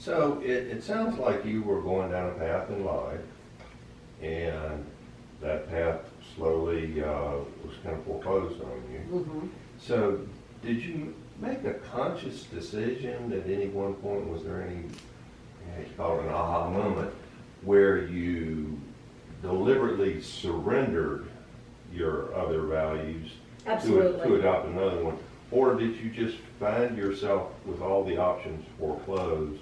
So it sounds like you were going down a path in life, and that path slowly was kind of foreclosed on you. Mm-hmm. So did you make a conscious decision at any one point? Was there any, you call it an aha moment, where you deliberately surrendered your other values to adopt another one? Or did you just find yourself with all the options foreclosed,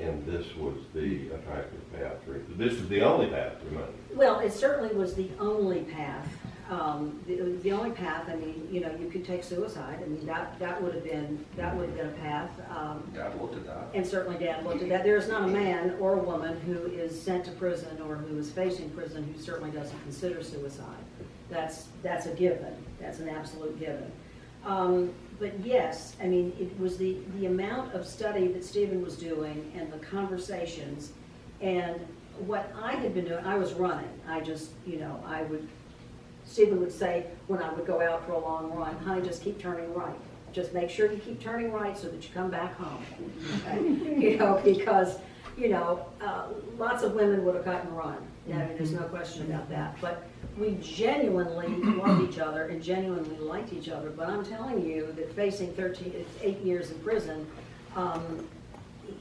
and this was the attractive path? This was the only path to money? Well, it certainly was the only path. The only path. I mean, you know, you could take suicide. I mean, that would have been a path. Dad looked at that. And certainly Dad looked at that. There is not a man or a woman who is sent to prison or who is facing prison who certainly doesn't consider suicide. That's a given. That's an absolute given. But yes, I mean, it was the amount of study that Stephen was doing and the conversations, and what I had been doing. I was running. I just, you know, Stephen would say when I would go out for a long run, honey, just keep turning right. Just make sure you keep turning right so that you come back home. Okay? You know, because, you know, lots of women would have cut and run. I mean, there's no question about that. But we genuinely loved each other and genuinely liked each other. But I'm telling you that facing 8 years in prison,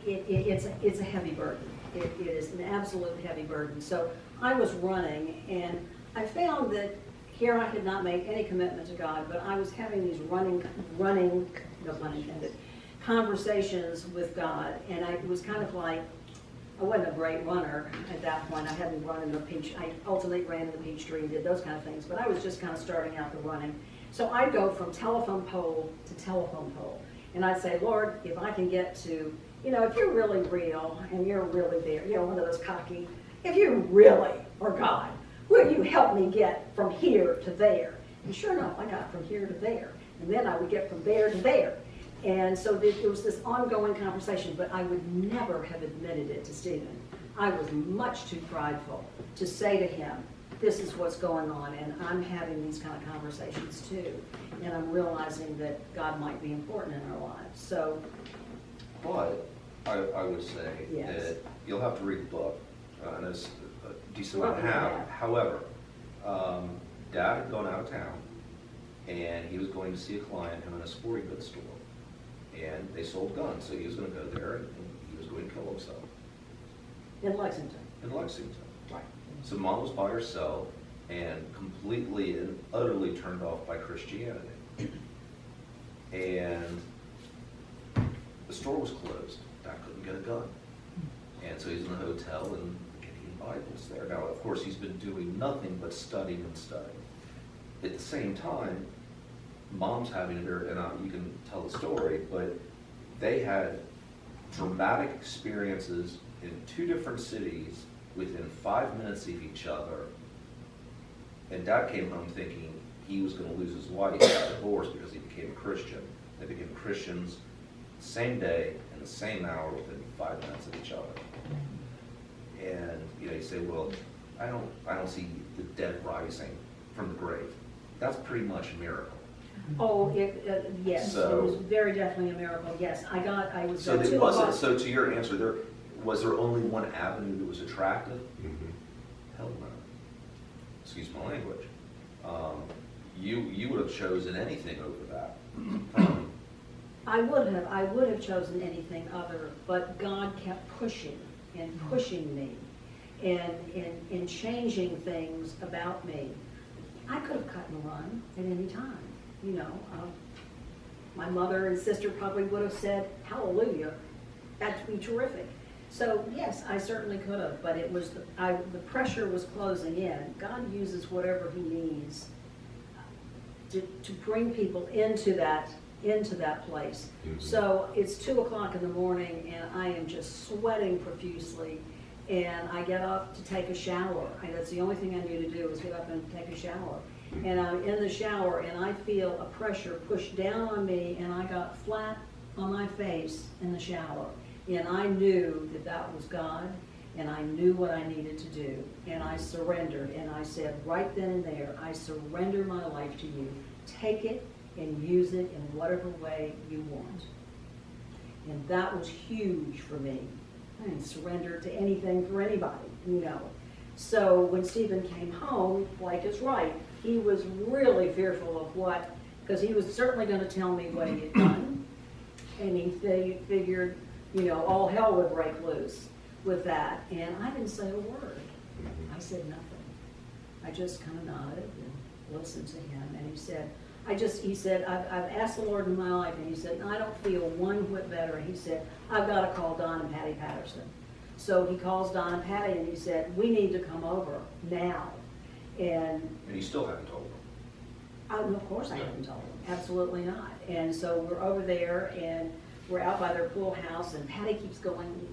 it's a heavy burden. It is an absolute heavy burden. So I was running, and I found that here I had not made any commitment to God, but I was having these running, no pun intended, conversations with God, and it was kind of like, I wasn't a great runner at that point. I hadn't run in the I ultimately ran in the Peachtree and did those kind of things, but I was just kind of starting out the running. So I'd go from telephone pole to telephone pole, and I'd say, Lord, if I can get to, you know, if you're really real and you're really there, you know, one of those cocky, if you really are God, will you help me get from here to there? And sure enough, I got from here to there. And then I would get from there to there. And so it was this ongoing conversation, but I would never have admitted it to Stephen. I was much too prideful to say to him, this is what's going on, and I'm having these kind of conversations too. And I'm realizing that God might be important in our lives. So, But I would say Yes. that you'll have to read the book, and it's a decent amount Well, to have. yeah. However, Dad had gone out of town, and he was going to see a client in a sporting goods store. And they sold guns, so he was going to go there, and he was going to kill himself in Lexington. in Lexington. Right. So Mom was by herself and completely and utterly turned off by Christianity. And the store was closed. Dad couldn't get a gun. And so he's in the hotel and getting Bibles there. Now, of course, he's been doing nothing but studying and studying. At the same time, Mom's having a very, and you can tell the story, but they had dramatic experiences in 2 different cities within 5 minutes of each other. And Dad came home thinking he was going to lose his wife and got divorced because he became a Christian. They became Christians the same day and the same hour within 5 minutes of each other. And you know, you say, well, I don't see the dead rising from the grave. That's pretty much a miracle. Oh, yes, So- it was very definitely a miracle. Yes, I was So at there 2 wasn't. o'clock. So to your answer, was there only one avenue that was attractive? Mhm. Hell no. Excuse my language. You would have chosen anything over that. I would have chosen anything other, but God kept pushing and pushing me and changing things about me. I could have cut and run at any time, you know. My mother and sister probably would have said, hallelujah, that'd be terrific. So yes, I certainly could have, but it was the pressure was closing in. God uses whatever he needs to bring people into that place. Mhm. So it's 2 o'clock in the morning and I am just sweating profusely, and I get up to take a shower. That's the only thing I knew to do was get up and take a shower. And I'm in the shower and I feel a pressure push down on me, and I got flat on my face in the shower. And I knew that that was God, and I knew what I needed to do. And I surrendered, and I said right then and there, I surrender my life to you. Take it and use it in whatever way you want. And that was huge for me. I didn't surrender to anything for anybody, you know. So when Stephen came home, Blake is right. He was really fearful of what, because he was certainly going to tell me what he had done. And he figured, you know, all hell would break loose with that. And I didn't say a word. I said nothing. I just kind of nodded and listened to him. And he said, I've asked the Lord in my life, and he said, I don't feel one whit better. He said, I've got to call Don and Patty Patterson. So he calls Don and Patty, and he said, we need to come over now. And you still haven't told them? of course I haven't told them, absolutely not. And so we're over there, and we're out by their pool house, and Patty keeps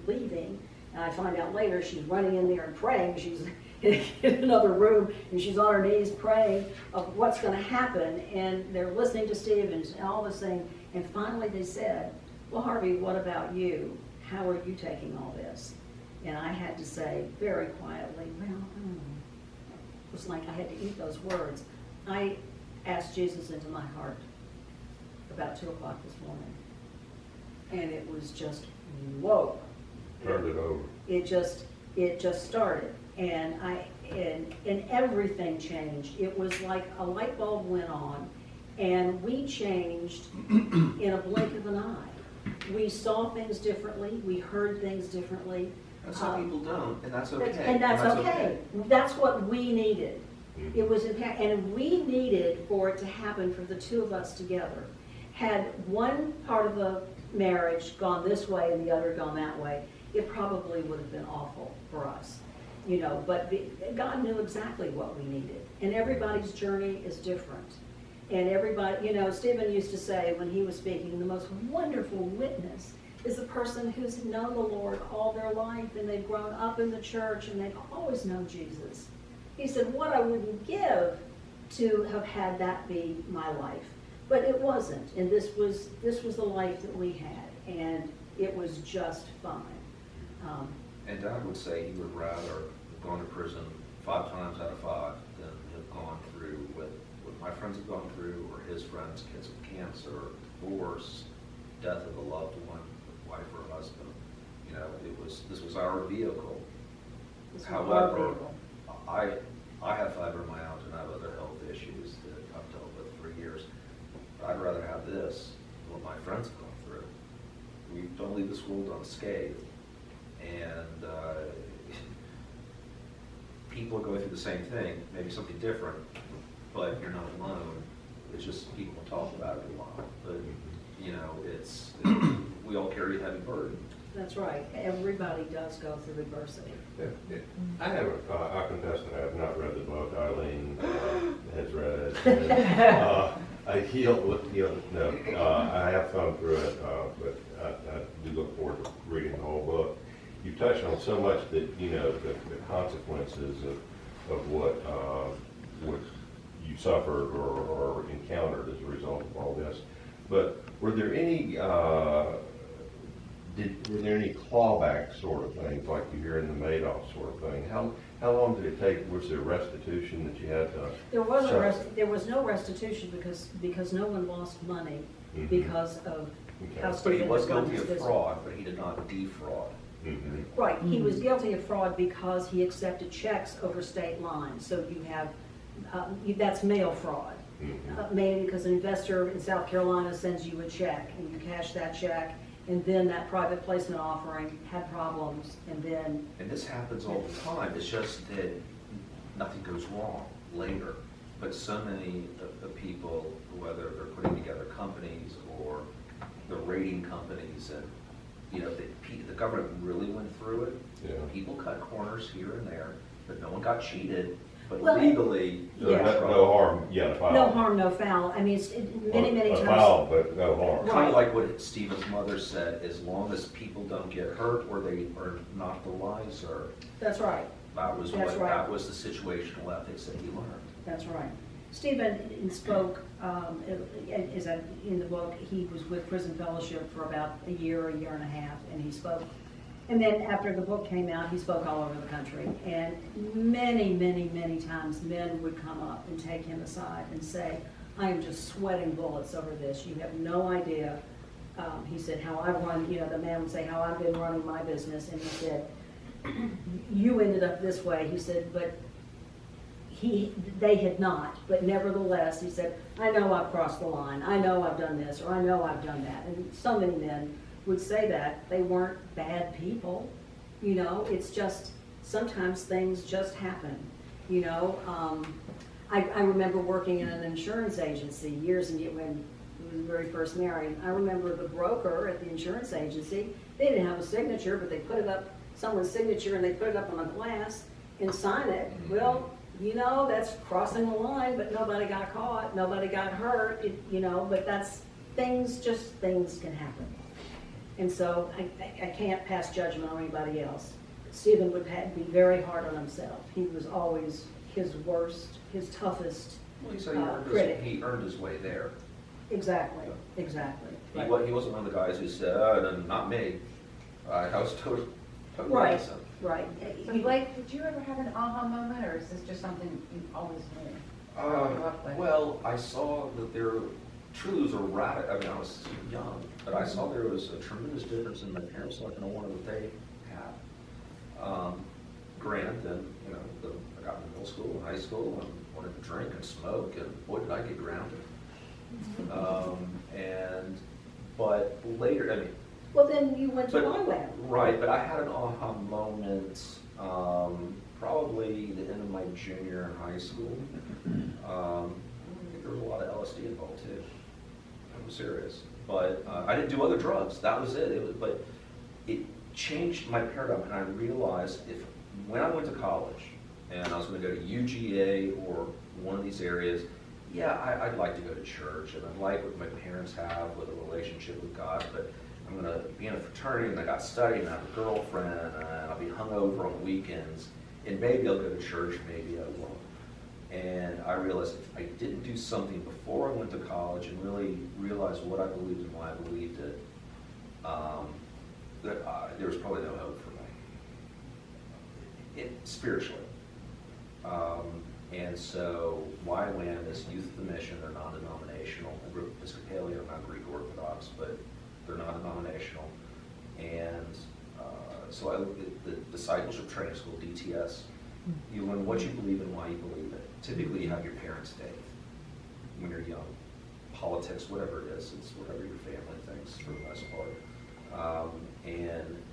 leaving. And I find out later she's running in there and praying. She's in another room, and she's on her knees praying of what's going to happen. And they're listening to Steve and all this thing. And finally they said, well, Harvey, what about you? How are you taking all this? And I had to say very quietly, well, it was like I had to eat those words. I asked Jesus into my heart about 2 o'clock this morning. And it was just, whoa. Turned it over. It just started. And everything changed. It was like a light bulb went on, and we changed in a blink of an eye. We saw things differently. We heard things differently. And some people don't, and that's okay. And that's okay. That's what we needed. It was, and we needed for it to happen for the two of us together. Had one part of the marriage gone this way and the other gone that way, it probably would have been awful for us. You know, but God knew exactly what we needed. And everybody's journey is different. And everybody, you know, Stephen used to say when he was speaking, the most wonderful witness is a person who's known the Lord all their life, and they've grown up in the church, and they've always known Jesus. He said, what I wouldn't give to have had that be my life. But it wasn't. And this was the life that we had. And it was just fine. And Dad would say he would rather have gone to prison 5 times out of 5 than have gone through what my friends have gone through, or his friends, kids with cancer, divorce, death of a loved one, wife or husband. You know, this was our vehicle. However, I have fibromyalgia and I have other health issues that I've dealt with for years. But I'd rather have this than what my friends have gone through. We don't leave this world unscathed. And people are going through the same thing, maybe something different, but you're not alone. It's just people talk about it a lot. But, you know, we all carry a heavy burden. That's right. Everybody does go through adversity. Yeah. I haven't, I confess that I have not read the book. Eileen has read it. I have thumbed through it, but I do look forward to reading the whole book. You touched on so much that, you know, the consequences of what you suffered or encountered as a result of all this. But were there any clawback sort of things like you hear in the Madoff sort of thing? How long did it take? Was there restitution that you had to? There was no restitution because no one lost money because of how But he Stephen was had run guilty his of business. fraud, but he did not defraud. Mm-hmm. Right, he was guilty of fraud because he accepted checks over state lines. So you have, that's mail fraud. Mm-hmm. Mainly because an investor in South Carolina sends you a check, and you cash that check, and then that private placement offering had problems, and then... And this happens all the time. It's just that nothing goes wrong later. But so many of the people, whether they're putting together companies or the rating companies, and you know, the government really went through it. Yeah. People cut corners here and there, but no one got cheated. But Well, legally, So Yeah. no harm, yeah, foul. No harm, no foul. I mean, many A times... foul, but no harm. kind of like what Stephen's mother said, as long as people don't get hurt or they are not the wiser, That's right. that was That's right. that was the situational ethics that he learned. That's right. Stephen spoke, in the book, he was with Prison Fellowship for about a year and a half, and he spoke. And then after the book came out, he spoke all over the country. And many times men would come up and take him aside and say, I am just sweating bullets over this. You have no idea He said, how I run, the man would say, how I've been running my business, and he said, you ended up this way. He said, but they had not, but nevertheless, he said, I know I've crossed the line, I know I've done this, or I know I've done that. And so many men would say that. They weren't bad people, it's just, sometimes things just happen, I remember working in an insurance agency years and years when we were very first married. I remember the broker at the insurance agency, they didn't have a signature, but they put it up, someone's signature, and they put it up on a glass and sign it. Well, that's crossing the line, but nobody got caught, nobody got hurt, but that's things can happen. And so I can't pass judgment on anybody else. Stephen would be very hard on himself. He was always his worst, his toughest Well, he said critic. he earned his way there. Exactly. He Right. wasn't one of the guys who said, oh, not me. I was totally Right. innocent. Right. So Blake, did you ever have an aha moment, or is this just something you always knew? Grew up with? Well, I saw that there truly was a radical, I mean, I was young, but I saw there was a tremendous difference in my parents' life and I wanted what they had. Granted, then, I got into middle school and high school and wanted to drink and smoke, and boy, did I get grounded. But later, I mean, Well, then you went to YWAM. right, but I had an aha moment, probably the end of my junior in high school. I think there was a lot of LSD involved too. I'm serious. But I didn't do other drugs. That was it. But it changed my paradigm, and I realized when I went to college and I was going to go to UGA or one of these areas, yeah, I'd like to go to church, and I'd like what my parents have with a relationship with God, but I'm going to be in a fraternity, and I got studied, and I have a girlfriend, and I'll be hungover on weekends, and maybe I'll go to church, maybe I won't. And I realized if I didn't do something before I went to college and really realize what I believed and why I believed it, that there was probably no hope for me, spiritually. And so YWAM is Youth of the Mission. They're non-denominational. I grew up Episcopalian, not Greek Orthodox, but they're non-denominational. And so I looked at the Discipleship Training School, DTS. You learn what you believe and why you believe it. Typically, you have your parents' faith when you're young. Politics, whatever it is, it's whatever your family thinks for the most part. And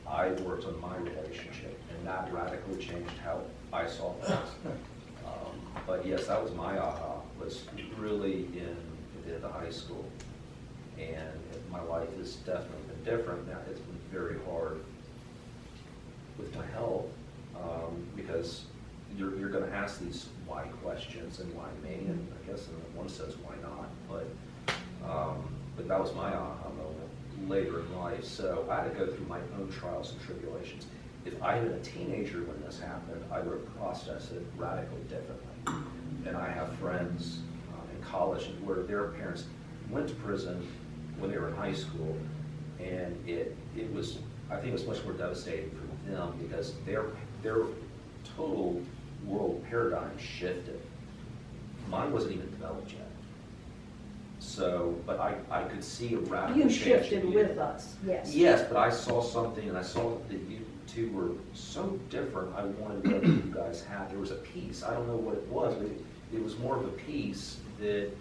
I worked on my relationship, and that radically changed how I saw things. But yes, that was my aha, was really in the high school. And my life has definitely been different. Now, it's been very hard with my health, because you're going to ask these why questions and why me, and I guess in one sense, why not? But that was my aha moment later in life. So I had to go through my own trials and tribulations. If I had been a teenager when this happened, I would have processed it radically differently. And I have friends in college where their parents went to prison when they were in high school, and it was, I think it was much more devastating for them because their total world paradigm shifted. Mine wasn't even developed yet. So, but I could see a radical You change. shifted with us, yes. Yes, but I saw something, and I saw that you two were so different. I wanted what you guys had. There was a peace. I don't know what it was, but it was more of a peace that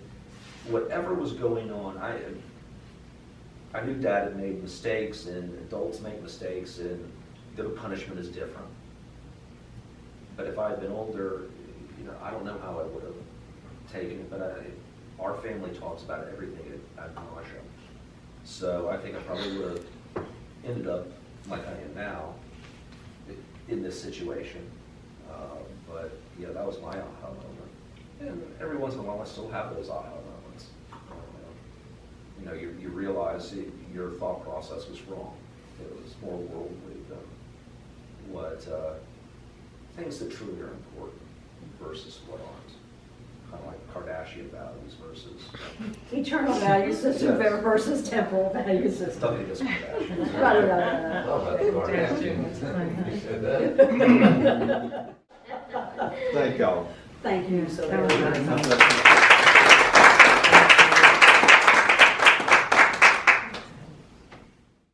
whatever was going on, I knew Dad had made mistakes, and adults make mistakes, and the punishment is different. But if I had been older, I don't know how I would have taken it, but our family talks about everything ad nauseam. So I think I probably would have ended up like I am now in this situation. But yeah, that was my aha moment. And every once in a while I still have those aha moments. You realize your thought process was wrong. It was more worldly than what things that truly are important versus what aren't. Kind of like Kardashian values versus Eternal value system Yes. versus temporal value system. nothing against Kardashians. Right. Oh, that's Kardashian. You said that. Thank y'all. Thank you so That was very much. nice.